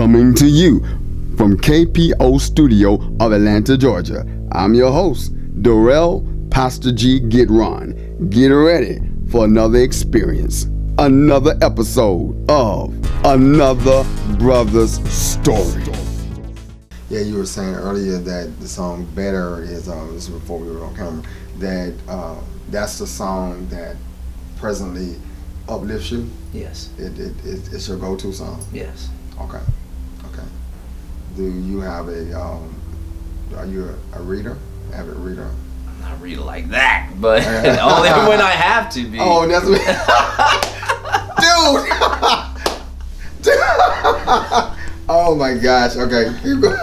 Coming to you from KPO Studio of Atlanta, Georgia. I'm your host, Darrell Pastor G. Get ready for another experience, another episode of Another Brother's Story. Yeah, you were saying earlier that the song Better is, this is before we were on camera, that that's the song that presently uplifts you? Yes. It's your go-to song? Yes. Okay. Do you have are you a reader? Avid reader? I'm not a reader like that, but only when I have to be. Oh, that's what... Dude! Oh my gosh, okay, keep going.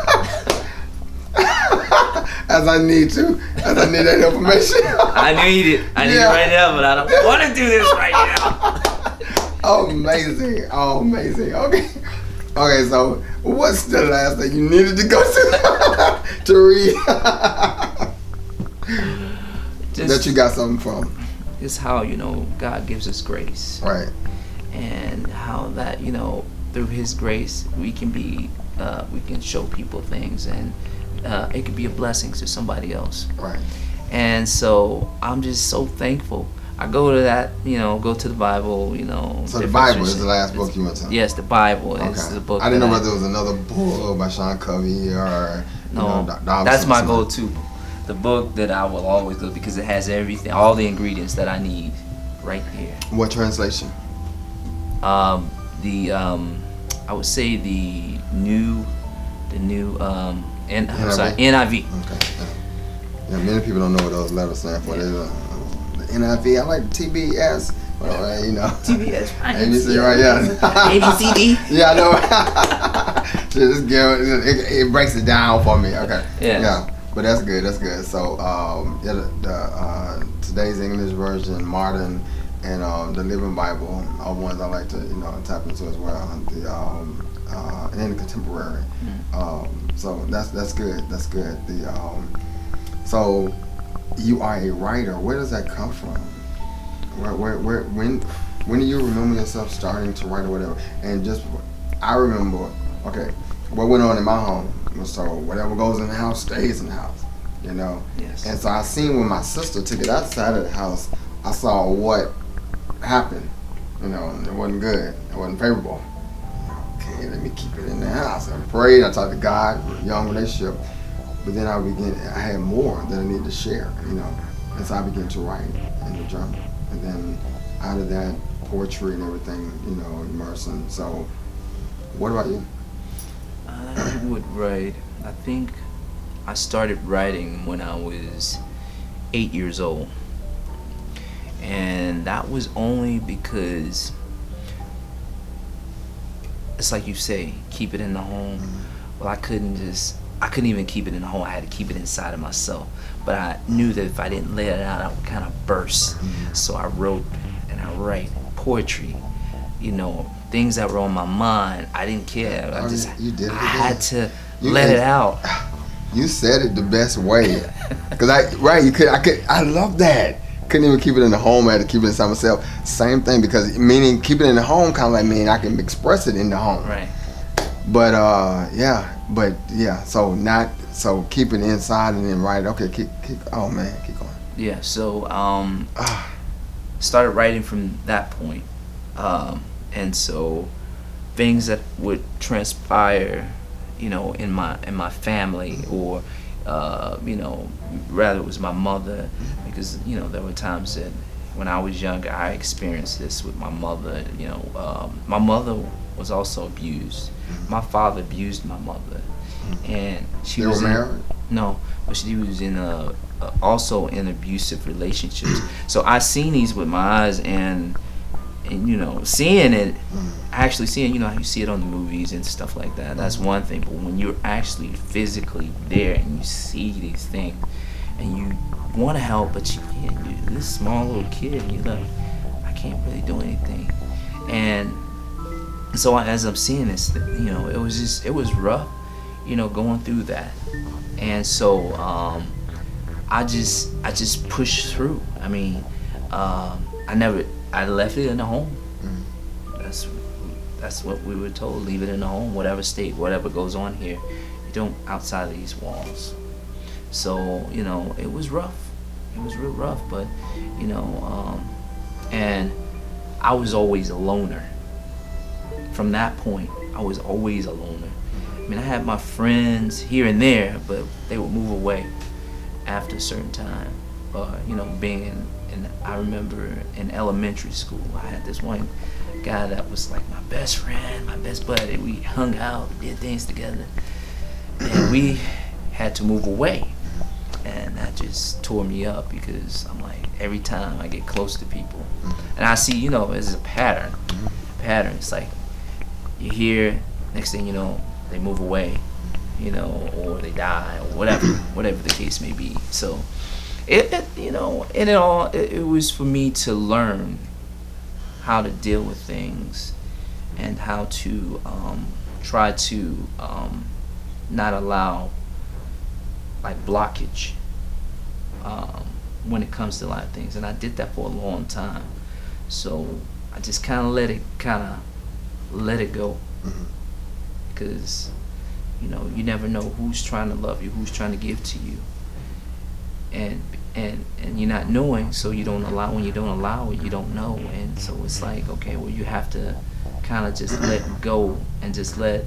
As I need that information. I need it right now, but I don't want to do this right now. Amazing. Okay, so what's the last thing you needed to go to read? That you got something from? It's how, God gives us grace. Right. And how that, through His grace, we can show people things, and it could be a blessing to somebody else. Right. And so I'm just so thankful. I go to that, go to the Bible, So the Bible is the last book you went to? Yes, the Bible is the book. I didn't know whether there was another book by Sean Covey or that's my go-to. The book that I will always go, because it has everything, all the ingredients that I need right there. What translation? I would say the new NIV. Okay. Yeah, many people don't know what those letters stand for. Yeah. The NIV, I like TBS. TBS. ABC, right? Yeah. ABCD. Yeah, I know. It breaks it down for me. Okay. Yeah. But that's good. So, today's English version, modern, and the Living Bible are ones I like to tap into as well. And then the contemporary. So that's good. So you are a writer. Where does that come from? When do you remember yourself starting to write or whatever? And I remember. Okay, what went on in my home? So whatever goes in the house stays in the house. Yes. And so I seen when my sister took it outside of the house, I saw what happened. And it wasn't good. It wasn't favorable. Okay, let me keep it in the house. I prayed. I talked to God. Young relationship. But then I had more that I needed to share. And so I began to write in the journal. And then out of that, poetry and everything, immersing. So, what about you? I would write. I think I started writing when I was 8 years old. And that was only because, it's like you say, keep it in the home. Mm-hmm. Well, I couldn't even keep it in the home. I had to keep it inside of myself. But I knew that if I didn't let it out, I would kind of burst. Mm-hmm. So I wrote and I write poetry, things that were on my mind. I didn't care. I had to let it out. You said it the best way. Cause I love that. Couldn't even keep it in the home. I had to keep it inside myself. Same thing, because meaning keep it in the home kind of like meaning I can express it in the home. Right. But so keep it inside and then write. Okay, keep going. Yeah. So started writing from that point, and so things that would transpire, in my family, or rather it was my mother, because there were times that when I was younger I experienced this with my mother. My mother was also abused. My father abused my mother, and they were married? No, but she was also in abusive relationships. So I seen these with my eyes, and seeing it, actually seeing, how you see it on the movies and stuff like that. That's one thing, but when you're actually physically there and you see these things, and you want to help, but you can't. You're this small little kid, and you're like, I can't really do anything, and so as I'm seeing this, it was rough, going through that. And so I just pushed through. I mean, I left it in the home. that's what we were told. Leave it in the home, whatever state, whatever goes on here, you don't outside of these walls. So it was rough. It was real rough, but and I was always a loner. From that point, I was always a loner. I mean, I had my friends here and there, but they would move away after a certain time. Being in I remember in elementary school, I had this one guy that was like my best friend, my best buddy. We hung out, did things together, and we had to move away. And that just tore me up because I'm like, every time I get close to people, and I see, it's a pattern. It's like you hear, next thing you know, they move away, or they die, or whatever the case may be. So it was for me to learn how to deal with things and how to try to not allow like blockage when it comes to a lot of things, and I did that for a long time. So I just kind of let it go, because you never know who's trying to love you, who's trying to give to you, and you're not knowing, so you don't allow. When you don't allow it, you don't know, and so it's like, okay, well, you have to kind of just let go and just let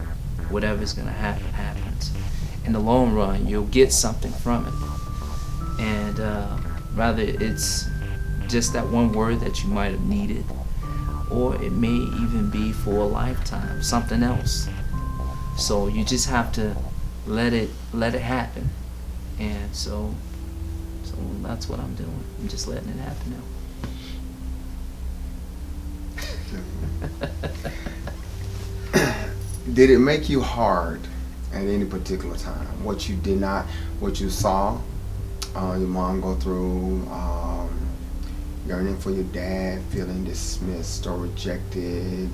whatever's gonna happen happens. In the long run, you'll get something from it, and rather it's just that one word that you might have needed, or it may even be for a lifetime, something else. So you just have to let it happen, and so that's what I'm doing. I'm just letting it happen now. Did it make you hard at any particular time? What you saw your mom go through, yearning for your dad, feeling dismissed or rejected.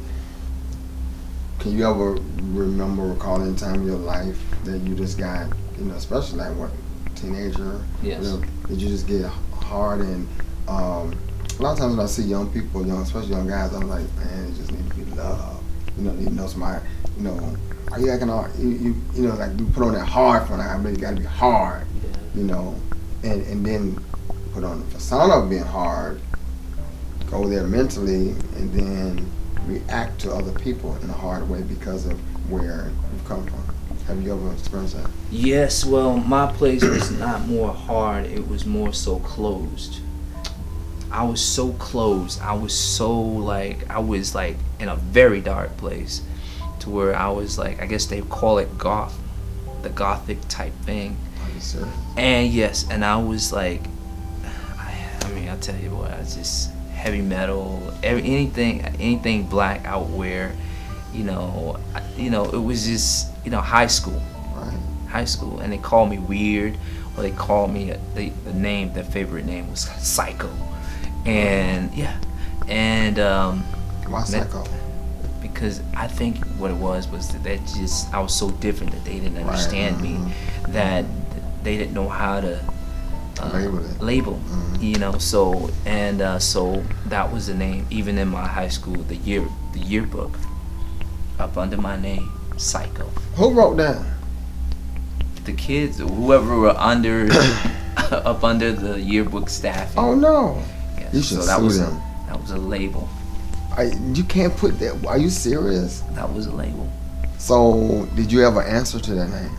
Can you ever recall in time in your life that you just got, especially like teenager? Yes. Did you just get hard? And a lot of times when I see young people, especially young guys, I'm like, man, it just need to be loved. Need to know somebody. Are you acting hard? Like you put on that hard front. I mean, it got to be hard. Yeah. And then put on the persona of being hard. Go there mentally, and then react to other people in a hard way because of where you've come from. Have you ever experienced that? Yes. Well, my place was not more hard. It was more so closed. I was so closed. I was like in a very dark place, to where I was like, I guess they call it the gothic type thing. Are you serious? And yes, and I was like, I mean, I'll tell you what, I was just heavy metal, anything black I would wear, it was just, high school. Right. High school, and they called me weird, or they called me their favorite name was Psycho, and yeah, and why Psycho? Because I think what it was that I was so different that they didn't understand me, that they didn't know how to label, so that was the name. Even in my high school, the yearbook, up under my name, Psycho. Who wrote that? The kids, whoever were under up under the yearbook staff. Oh no! Yes. You should that sue was them. That was a label. You can't put that. Are you serious? That was a label. So, did you ever answer to that name?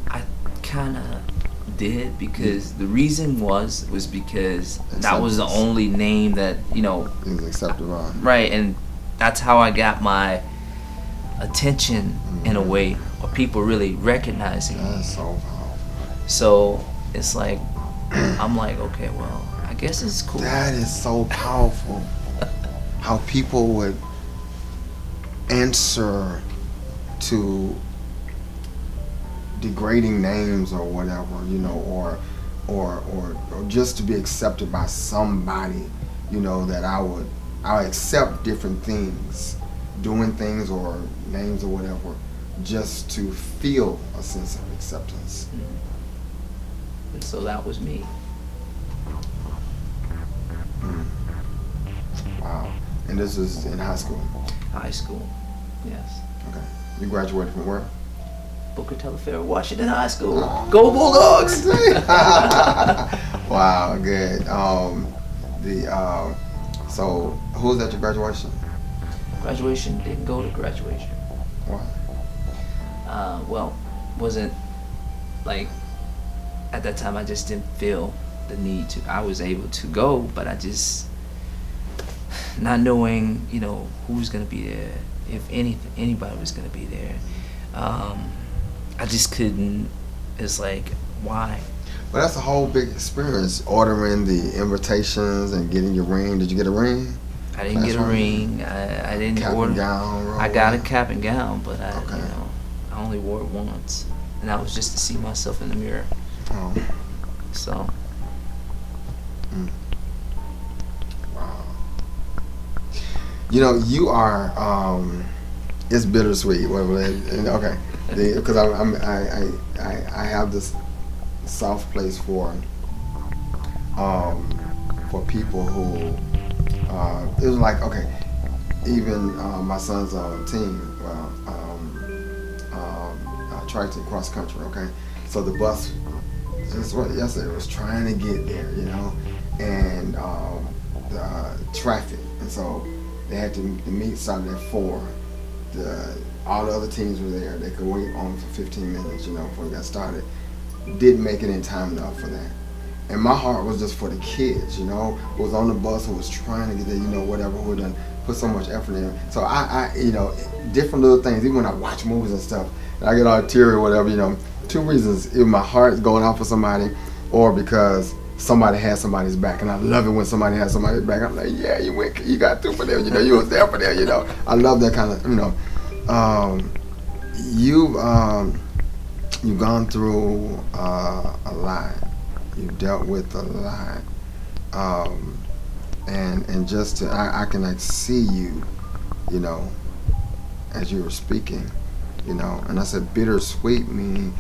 I kind of did, because the reason was because that was the only name that it was acceptable. Right, and that's how I got my attention in a way, or people really recognizing me. That's so powerful. So it's like, I'm like, okay, well, I guess it's cool. That is so powerful. How people would answer to degrading names or whatever, or just to be accepted by somebody, that I accept different things, doing things or names or whatever, just to feel a sense of acceptance. And so that was me. Wow. And this was in high school? High school. Yes. Okay. You graduated from where? Booker Telefair, Washington High School. Go Bulldogs! Wow, good. So who was at your graduation? Graduation, didn't go to graduation. Why? Well, wasn't like at that time. I just didn't feel the need to. I was able to go, but I just not knowing, who's gonna be there, if anybody was gonna be there. I just couldn't. It's like, why? But that's a whole big experience, ordering the invitations and getting your ring. Did you get a ring? I didn't get a ring. I didn't Cap order. and gown. I got a cap and gown, but I only wore it once, and that was just to see myself in the mirror. Oh. So. Wow. You are. It's bittersweet. Okay. Because I have this soft place for people who it was like, okay, even my son's team, tried to cross country, okay, so the bus just yesterday was trying to get there, and the traffic, and so they had to the meet started at 4. All the other teams were there. They could wait on for 15 minutes, before we got started. Didn't make it in time enough for that. And my heart was just for the kids, who was on the bus, who was trying to get there, whatever, who had done put so much effort in. So I different little things, even when I watch movies and stuff, and I get all teary or whatever, 2 reasons. Either my heart's going out for somebody, or because somebody has somebody's back. And I love it when somebody has somebody's back. I'm like, yeah, you got through for them, you was there for them, I love that kind of, you've gone through a lot. You've dealt with a lot, and just I can like see you, as you were speaking, and I said bittersweet, meaning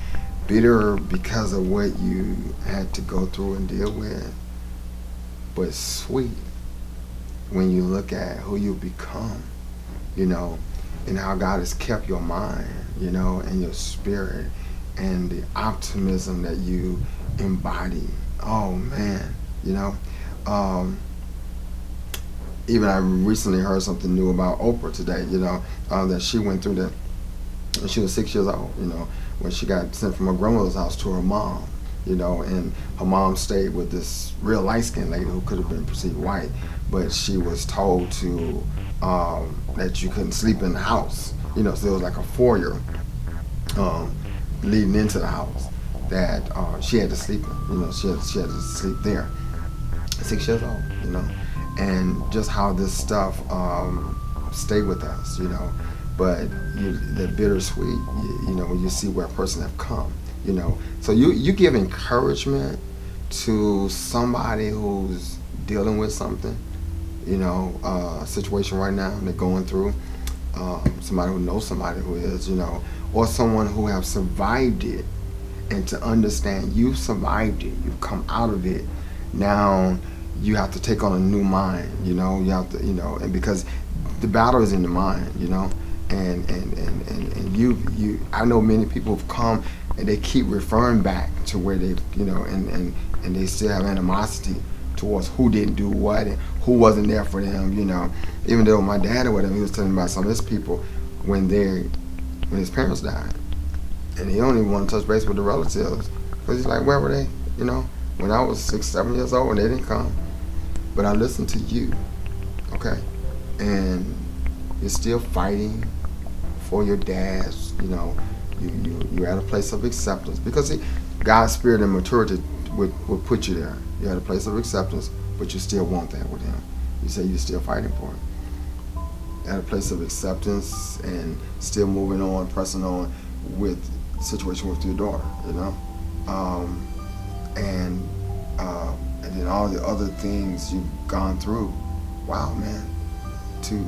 bitter because of what you had to go through and deal with, but sweet when you look at who you become, and how God has kept your mind, and your spirit, and the optimism that you embody. Oh man, even I recently heard something new about Oprah today, that she went through that. She was 6 years old, when she got sent from her grandmother's house to her mom, and her mom stayed with this real light-skinned lady who could have been perceived white, but she was told to that you couldn't sleep in the house, so there was like a foyer leading into the house that she had to sleep in, she had to sleep there. 6 years old, and just how this stuff stayed with us, but the bittersweet, when you see where a person have come, so you give encouragement to somebody who's dealing with something, a situation right now they're going through, somebody who knows somebody who is, or someone who have survived it, and to understand you survived it, you've come out of it, now you have to take on a new mind, you have to, and because the battle is in the mind, and you I know many people have come and they keep referring back to where they, and they still have animosity towards who didn't do what and who wasn't there for them, even though my dad or whatever, he was telling me about some of his people when his parents died, and he only wanted to touch base with the relatives because he's like, where were they, when I was 6, 7 years old and they didn't come. But I listened to you, okay, and you're still fighting for your dads, you're at a place of acceptance, because see, God's spirit and maturity would put you there. You're at a place of acceptance, but you still want that with him. You say you're still fighting for it. At a place of acceptance and still moving on, pressing on with the situation with your daughter, and then all the other things you've gone through. Wow, man, to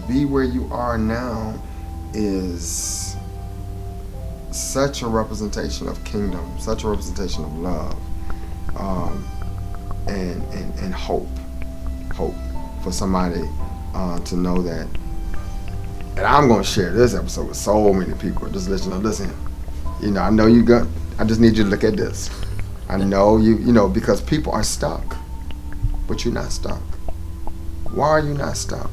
be where you are now is such a representation of kingdom, such a representation of love, and hope for somebody to know that. And I'm going to share this episode with so many people. Just listen. I know you got. I just need you to look at this. I know because people are stuck, but you're not stuck. Why are you not stuck?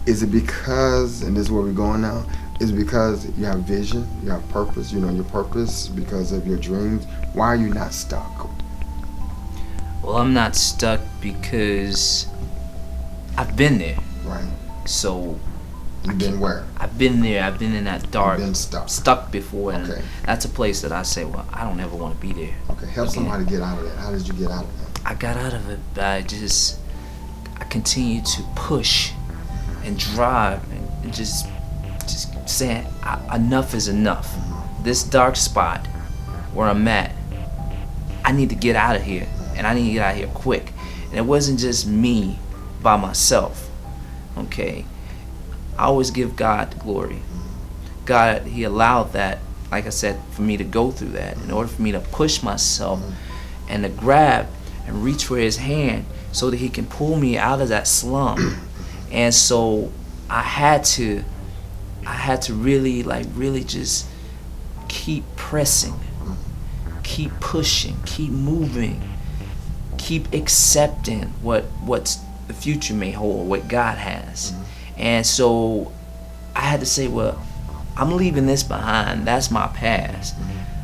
Is it because, and this is where we're going now, is it because you have vision, you have purpose, you know your purpose because of your dreams? Why are you not stuck? Well, I'm not stuck because I've been there. Right. So You've been where? I've been there. I've been in that dark, You've been stuck before, and Okay. that's a place that I say, well, I don't ever want to be there. Okay, help somebody get out of that. How did you get out of that? I got out of it by I continue to push and drive and just saying enough is enough. This dark spot where I'm at, I need to get out of here, and I need to get out of here quick. And it wasn't just me by myself, okay? I always give God the glory. God, He allowed that, like I said, for me to go through that in order for me to push myself and to grab and reach for His hand so that He can pull me out of that slum. And so I had to really just keep pressing, keep pushing, keep moving, keep accepting what's the future may hold, what God has. And so I had to say, well, I'm leaving this behind. That's my past.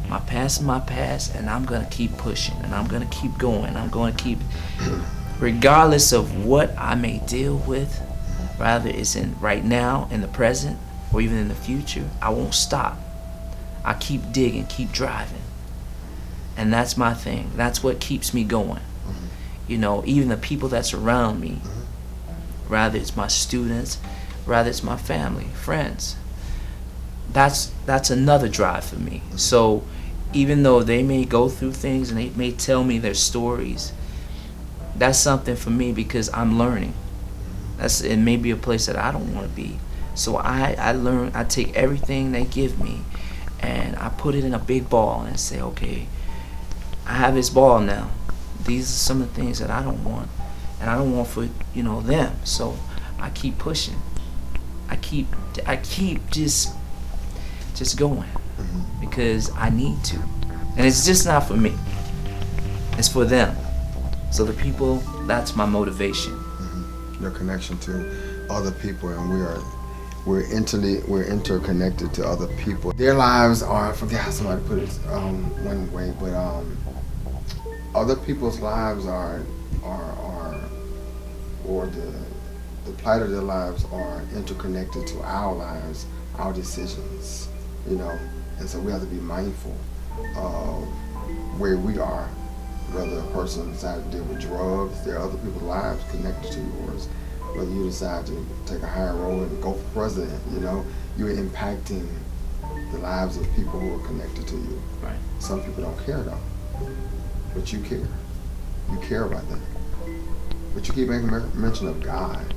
My past is my past, and I'm going to keep pushing, and I'm going to keep going. I'm going to keep, regardless of what I may deal with, rather it's in right now, in the present, or even in the future, I won't stop. I keep digging, keep driving. And that's my thing. That's what keeps me going. Even the people that surround me, rather it's my students, rather it's my family, friends. That's another drive for me. So even though they may go through things and they may tell me their stories, that's something for me because I'm learning. It may be a place that I don't want to be. So I learn, I take everything they give me and I put it in a big ball and say, okay, I have this ball now. These are some of the things that I don't want. And I don't want for them. So I keep pushing. I keep just going because I need to. And it's just not for me. It's for them. So the people, that's my motivation. Your connection to other people, and we're interconnected to other people. Their lives are, I forget how somebody put it one way, but other people's lives are or the plight of their lives are interconnected to our lives, our decisions, and so we have to be mindful of where we are. Whether a person decides to deal with drugs, there are other people's lives connected to yours. Whether you decide to take a higher road and go for president, you're impacting the lives of people who are connected to you. Right. Some people don't care though, but you care. You care about that. But you keep making mention of God,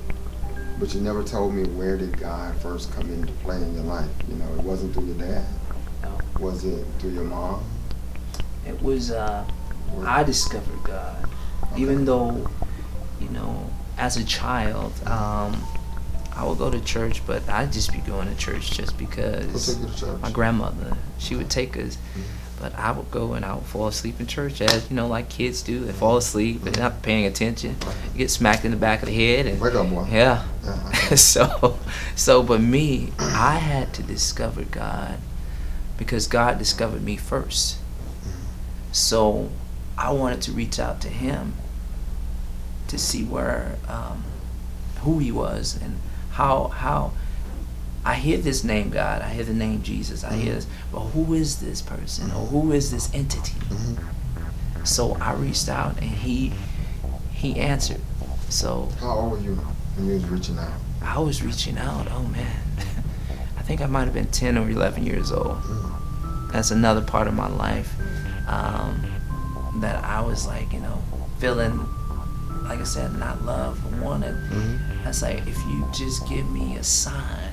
but you never told me where did God first come into play in your life. It wasn't through your dad. No. Was it through your mom? It was, I discovered God. Okay. Even though, as a child, I would go to church, but I'd just be going to church just because Who took you to church? my grandmother, she would take us. But I would go and I would fall asleep in church, as like kids do. They fall asleep, they're not paying attention. You get smacked in the back of the head, and Wake up, boy. yeah. Okay. But me, I had to discover God because God discovered me first. So I wanted to reach out to Him to see who He was and how. I hear this name God, I hear the name Jesus, I hear this, but who is this person or who is this entity? So I reached out and he answered. So How old were you when you was reaching out? I was reaching out, oh man. I think I might have been 10 or 11 years old. That's another part of my life that I was feeling, like I said, not loved, wanted. That's like, if you just give me a sign,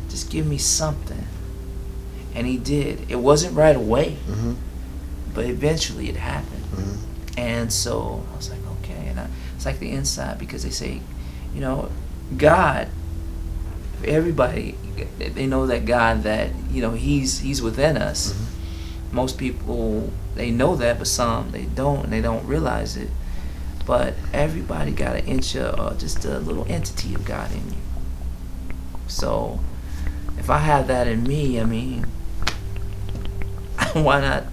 just give me something. And He did. It wasn't right away, but eventually it happened. And so I was like, okay. And it's like the inside, because they say, God, everybody, they know that God, that He's within us. Most people, they know that, but some they don't, and they don't realize it. But everybody got an inch of just a little entity of God in you. So if I have that in me, I mean, why not,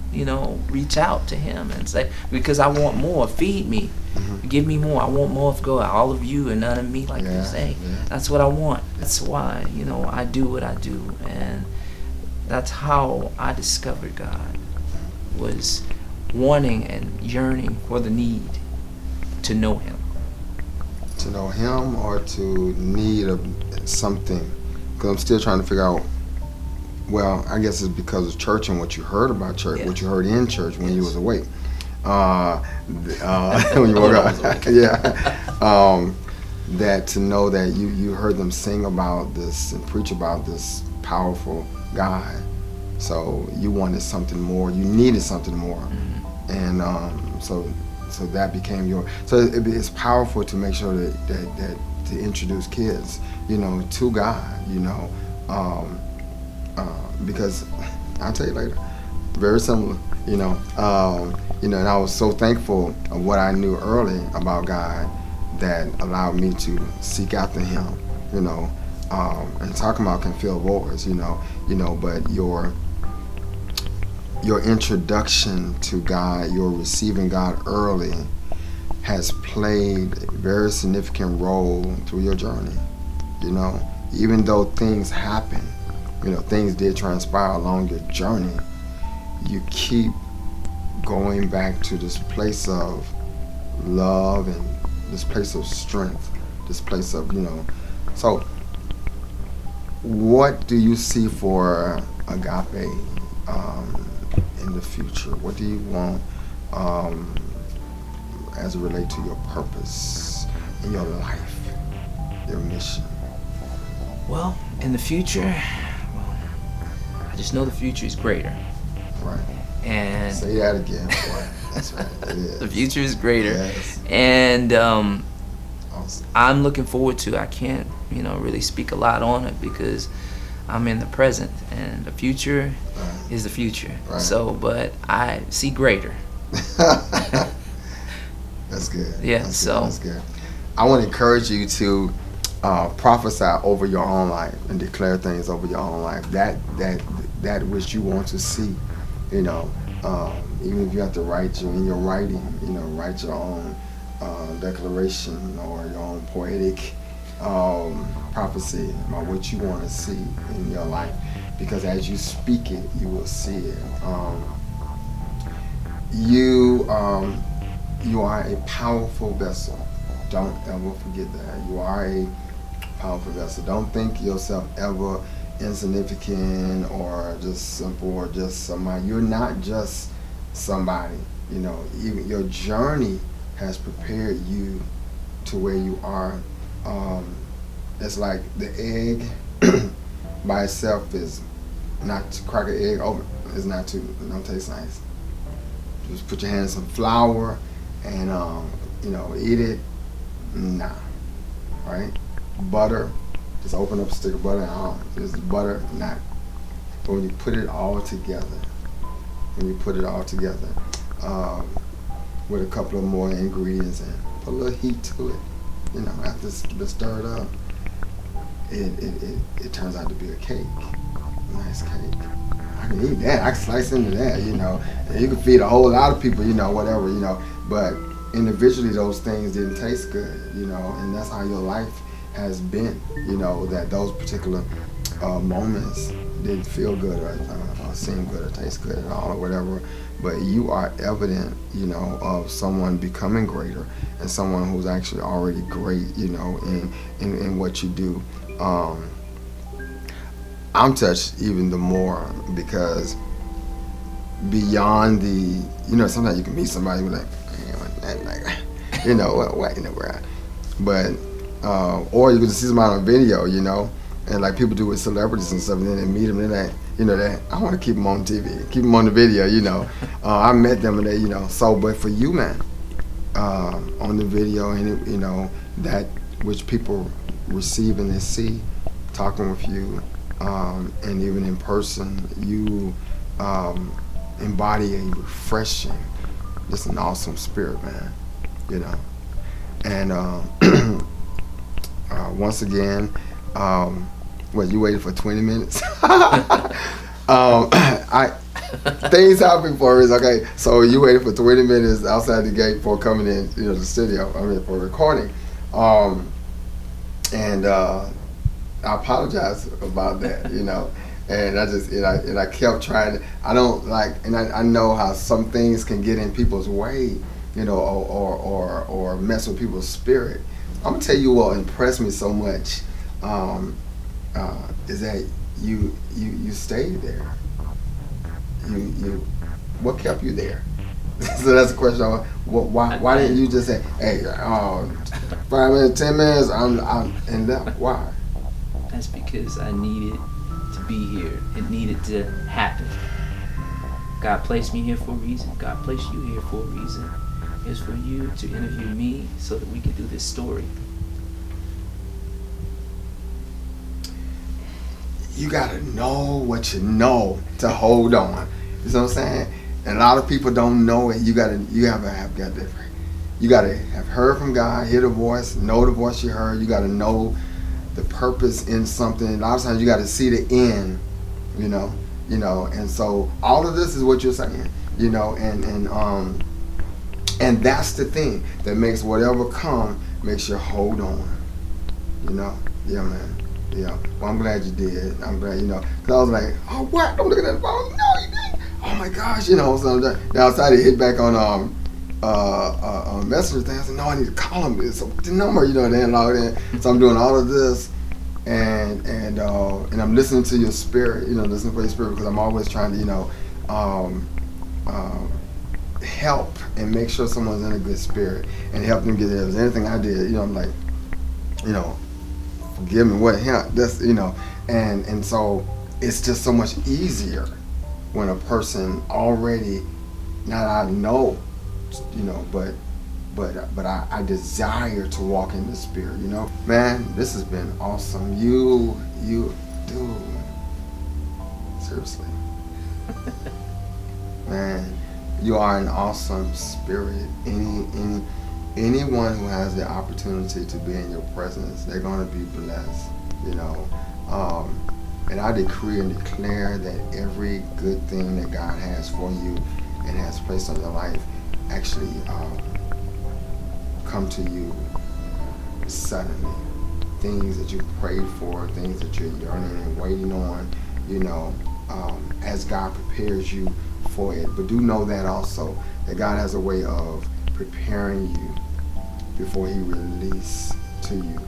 reach out to Him and say, because I want more. Feed me. Give me more. I want more of God. All of you and none of me, like you say. That's what I want. That's why, I do what I do. And that's how I discovered God, was wanting and yearning for the need to know Him. To know Him, or to need something? Because I'm still trying to figure out. Well, I guess it's because of church and what you heard about church, what you heard in church when you was awake. When you woke up, that to know that you heard them sing about this and preach about this powerful God, so you wanted something more, you needed something more, and so that became your. So it's powerful to make sure that to introduce kids, to God, because I'll tell you later, very similar, and I was so thankful of what I knew early about God that allowed me to seek after Him, and talking about can fill voids, but your introduction to God, your receiving God early, has played a very significant role through your journey, even though things happen, things did transpire along your journey, you keep going back to this place of love and this place of strength, this place of, so what do you see for Agapé in the future? What do you want as it relates to your purpose in your life, your mission? Well, in the future, I just know the future is greater. Right. And say that again, boy. That's right. It is. The future is greater. Yes. And Awesome. I'm looking forward to. I can't, really speak a lot on it because I'm in the present, and the future is the future. Right. So, but I see greater. That's good. Yeah. That's good. I want to encourage you to prophesy over your own life and declare things over your own life. That which you want to see. Even if you have to write in your writing, write your own declaration or your own poetic prophecy about what you want to see in your life, because as you speak it, you will see it. You are a powerful vessel. Don't ever forget that. You are a powerful vessel. Don't think yourself ever insignificant or just simple or just somebody. You're not just somebody. Even your journey has prepared you to where you are. It's like the egg by itself is not to crack an egg open. It's not to. It don't taste nice. Just put your hand in some flour and eat it. Nah, right? Butter. Just open up a stick of butter and just butter, not. But when you put it all together, with a couple of more ingredients and put a little heat to it, after it's been stirred up, it turns out to be a cake, a nice cake. I can eat that. I can slice into that, and you can feed a whole lot of people, whatever, But individually, those things didn't taste good, and that's how your life has been, that those particular moments didn't feel good or seem good or taste good at all or whatever. But you are evident, of someone becoming greater and someone who's actually already great, in what you do. I'm touched even the more because beyond the, sometimes you can meet somebody who's like, what in the world? But or you can just see somebody on video, and like people do with celebrities and stuff, and then they meet them, and they're like, I want to keep them on TV, keep them on the video, I met them, and they, so, but for you, man, on the video, and that which people receiving and see, talking with you, and even in person, you embody a refreshing, just an awesome spirit, man. You know, and once again, well, you waited for 20 minutes. I things happen for us. Okay, so you waited for 20 minutes outside the gate for coming in, the studio. I mean, for recording. And I apologize about that, And I kept trying. I don't like, and I know how some things can get in people's way, or mess with people's spirit. I'm gonna tell you what impressed me so much, is that you stayed there. You what kept you there? So that's the question. Why didn't you just say, hey, 5 minutes, 10 minutes, I'm and left? Why? That's because I needed to be here. It needed to happen. God placed me here for a reason. God placed you here for a reason. It's for you to interview me so that we can do this story. You gotta know what you know to hold on. You know what I'm saying? And a lot of people don't know it. You gotta have heard from God, hear the voice, know the voice you heard. You gotta know the purpose in something. A lot of times you gotta see the end, and so all of this is what you're saying, and that's the thing that makes whatever come, makes you hold on, yeah, man. Yeah, well, I'm glad you did. I'm glad, because I was like, oh, what? I'm looking at the phone. No, you didn't. Oh, my gosh, so now I started to hit back on messenger thing. I said, no, I need to call him. It's the number, then logged in. So I'm doing all of this, and I'm listening to your spirit, listening for your spirit, because I'm always trying to, help and make sure someone's in a good spirit and help them get there. If there's anything I did, I'm like, forgive me, that's, and so it's just so much easier when a person already, not I know, but I desire to walk in the spirit, Man, this has been awesome. You dude, seriously. Man, you are an awesome spirit. Anyone who has the opportunity to be in your presence, they're going to be blessed, and I decree and declare that every good thing that God has for you and has placed on your life actually come to you suddenly. Things that you prayed for, things that you're yearning and waiting on, as God prepares you for it. But do know that also, that God has a way of preparing you before he release to you,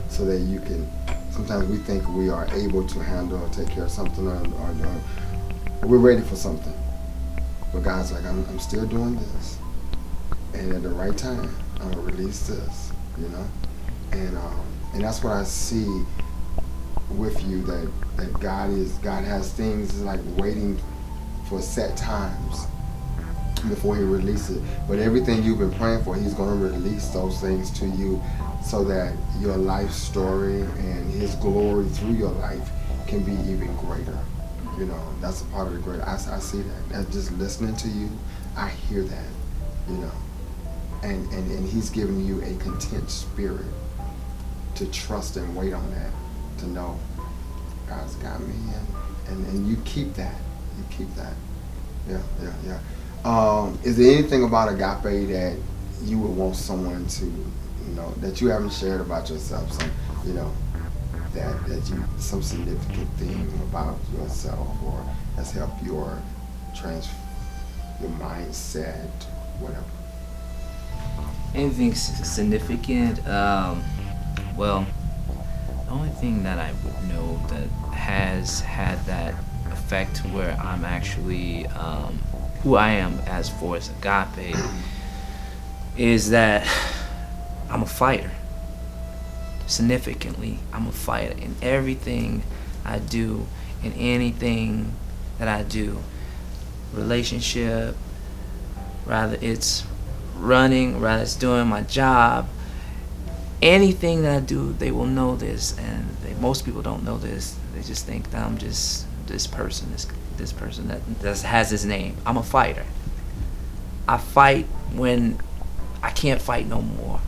so that you can, sometimes we think we are able to handle or take care of something or we're ready for something. But God's like, I'm still doing this. And at the right time, I'm going to release this, And that's what I see with you, that God has things like waiting for set times before he releases it. But everything you've been praying for, he's going to release those things to you so that your life story and his glory through your life can be even greater. That's a part of the greater. I see that. And just listening to you, I hear that, And he's giving you a content spirit to trust and wait on that, to know God's got me, and you keep that. You keep that. Yeah. Is there anything about Agapé that you would want someone to, that you haven't shared about yourself? Some, that you, some significant thing about yourself, or has helped your mindset, whatever. Anything significant? Well, the only thing that I would know that has had that effect where I'm actually who I am as far as Agapé is that I'm a fighter. Significantly, I'm a fighter in everything I do, in anything that I do. Relationship, rather it's running, rather it's doing my job, anything that I do, they will know this, and most people don't know this. They just think that I'm just this person that has his name. I'm a fighter. I fight when I can't fight no more.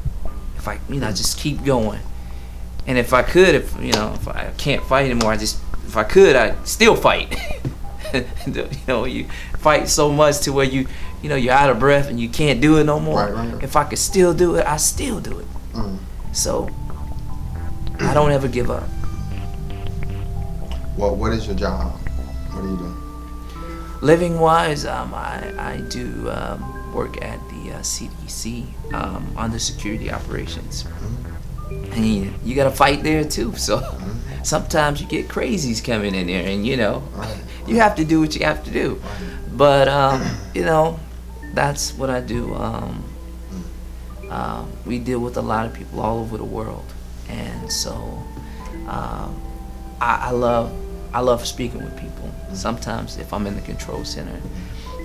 If I just keep going. And if I could, if I can't fight anymore, if I could, I'd still fight. You fight so much to where you're out of breath and you can't do it no more. Right. If I could still do it, I still do it. So I don't ever give up. Well, what is your job? What do you do? Living wise, I do work at the CDC under security operations. And you got to fight there too. So sometimes you get crazies coming in there, and you have to do what you have to do. But that's what I do. We deal with a lot of people all over the world, and so I love speaking with people. Sometimes if I'm in the control center,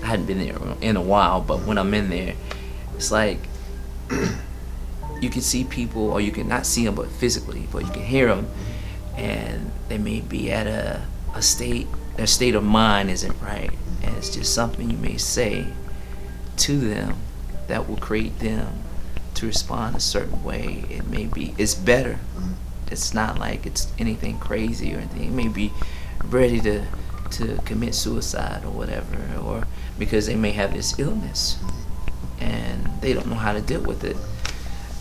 I hadn't been there in a while, but when I'm in there, it's like you can see people, or you can not see them but physically, but you can hear them, and they may be at a state, their state of mind isn't right, and it's just something you may say to them that will create them to respond a certain way. It's better. It's not like it's anything crazy or anything. It may be ready to commit suicide or whatever, or because they may have this illness and they don't know how to deal with it.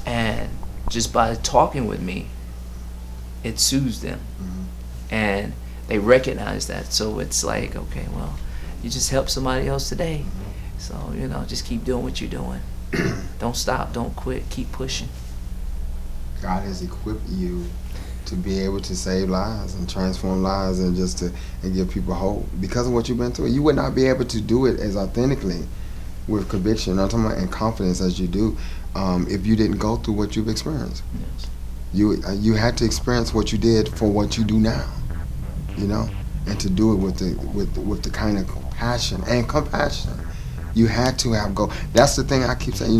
And just by talking with me, it soothes them. And they recognize that. So it's like, okay, well, you just helped somebody else today. So, just keep doing what you're doing. Don't stop, don't quit, keep pushing. God has equipped you to be able to save lives and transform lives, and and give people hope because of what you've been through. You would not be able to do it as authentically with conviction, and confidence as you do if you didn't go through what you've experienced. Yes. You had to experience what you did for what you do now, and to do it with the kind of passion and compassion. You had to have go. That's the thing I keep saying.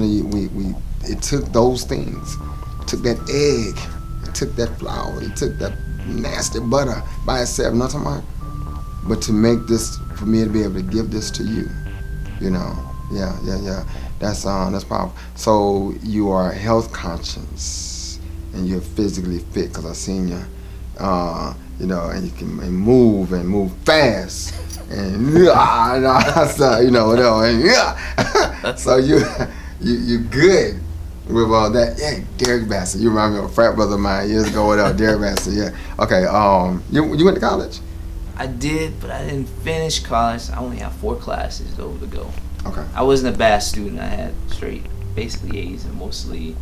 It took those things. It took that egg. It took that flour. It took that nasty butter by itself. Not talking about, but to make this, for me to be able to give this to you. Yeah. That's powerful. So you are health conscious and you're physically fit, because I've seen you. And you can move fast. And so you good with all that. Yeah, Derek Bassett. You remind me of a frat brother of mine years ago. Derek Bassett. Yeah. Okay. You went to college? I did, but I didn't finish college. I only have 4 classes to go. Okay. I wasn't a bad student. I had basically A's and mostly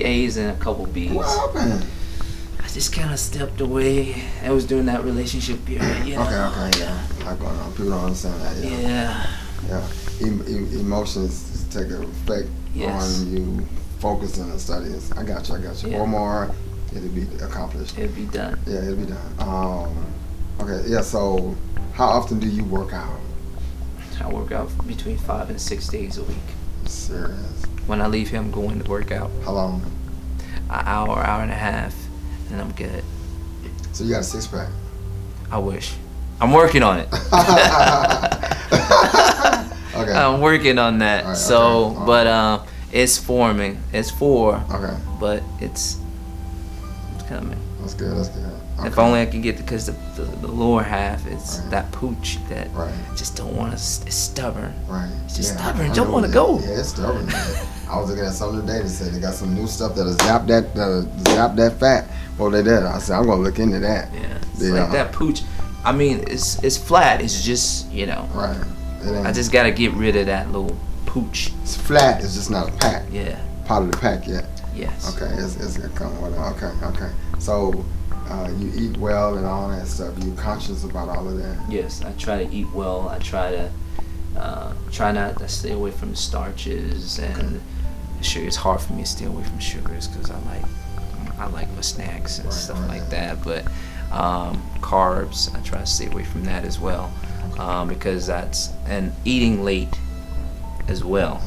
A's and a couple B's. What happened? I just kind of stepped away. It was during that relationship period. Okay. Yeah. Not going on. People don't understand that. Yeah. Emotions take an effect on you focusing on studies. I got you. Yeah. 4 more, it'll be accomplished. It'll be done. Yeah, it'll be done. Okay. Yeah. So, how often do you work out? I work out between 5 and 6 days a week. Serious? When I leave him, going to work out. How long? An hour and a half, and I'm good. So you got a 6-pack? I wish. I'm working on it. Okay. I'm working on that. Right, so, okay. But it's forming. It's 4. Okay. But it's coming. That's good. Okay. If only I can get because the lower half is that pooch that just don't want to. It's stubborn. Right. It's just stubborn. Don't want to go. Yeah, it's stubborn. I was looking at something today that said they got some new stuff that'll zap that fat. Well, they did. I said I'm gonna look into that. Yeah. It's like that pooch. I mean, it's flat. It's just Right. I just gotta get rid of that little pooch. It's flat. It's just not a pack. Yeah. Part of the pack yet. Yes. Okay. It's gonna come with it. Okay. So. You eat well and all that stuff. You conscious about all of that? Yes, I try to eat well. I try not to stay away from starches and sugar. It's hard for me to stay away from sugars because I like my snacks and stuff like that. But carbs, I try to stay away from that as well because and eating late as well.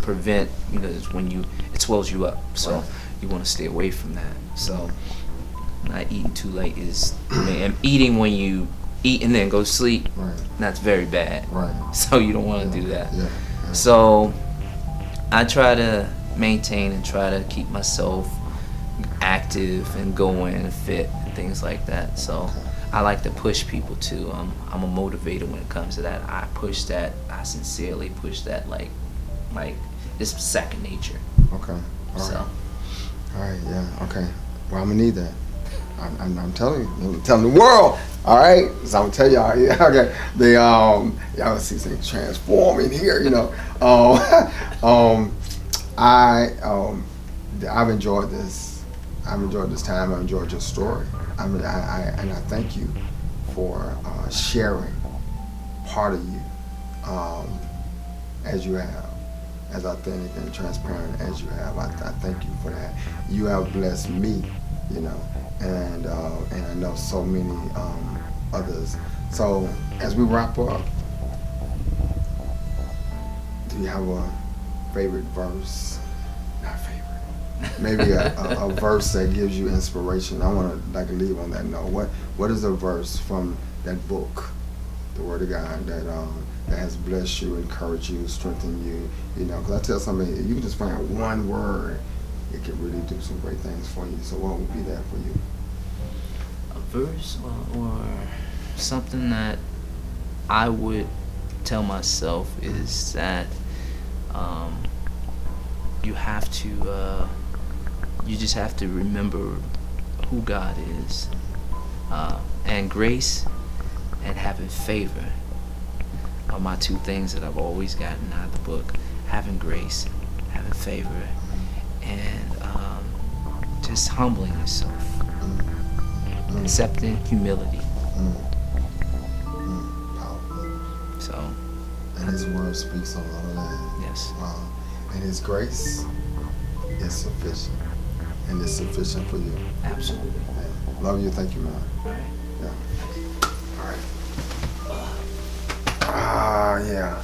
Prevent when it swells you up. So you want to stay away from that. So not eating too late is, and eating when you eat and then go sleep. Right. That's very bad. Right. So you don't want to do that. Yeah. So I try to maintain and try to keep myself active and going and fit and things like that. So I like to push people too. I'm a motivator when it comes to that. I push that. I sincerely push that. Like it's second nature. Okay. All So. right. All right. Yeah. Okay. Well, I'm gonna need that. I'm telling you. I'm telling the world. All right. So I'm gonna tell y'all. Yeah. Okay. They y'all see things transforming here. You know. I've enjoyed this. I've enjoyed this time. I've enjoyed your story. And I thank you for sharing part of you as you have, as authentic and transparent as you have. I thank you for that. You have blessed me, you know, and I know so many others. So as we wrap up, do you have a favorite verse? Not favorite. Maybe a verse that gives you inspiration. I want to leave on that note. What is a verse from that book, the Word of God, that has blessed you, encouraged you, strengthened you? You know, because I tell somebody, you can just find one word, it can really do some great things for you. So what would be that for you? A verse or something that I would tell myself is that you just have to remember who God is, and grace and having favor are my two things that I've always gotten out of the book. Having grace, having favor, and just humbling yourself, accepting humility. Powerful. So, And His Word speaks on all of that. yes. Wow. And His grace is sufficient. And it's sufficient for you. Absolutely. Yeah. Love you. Thank you, man. All right. Yeah. All right. Yeah.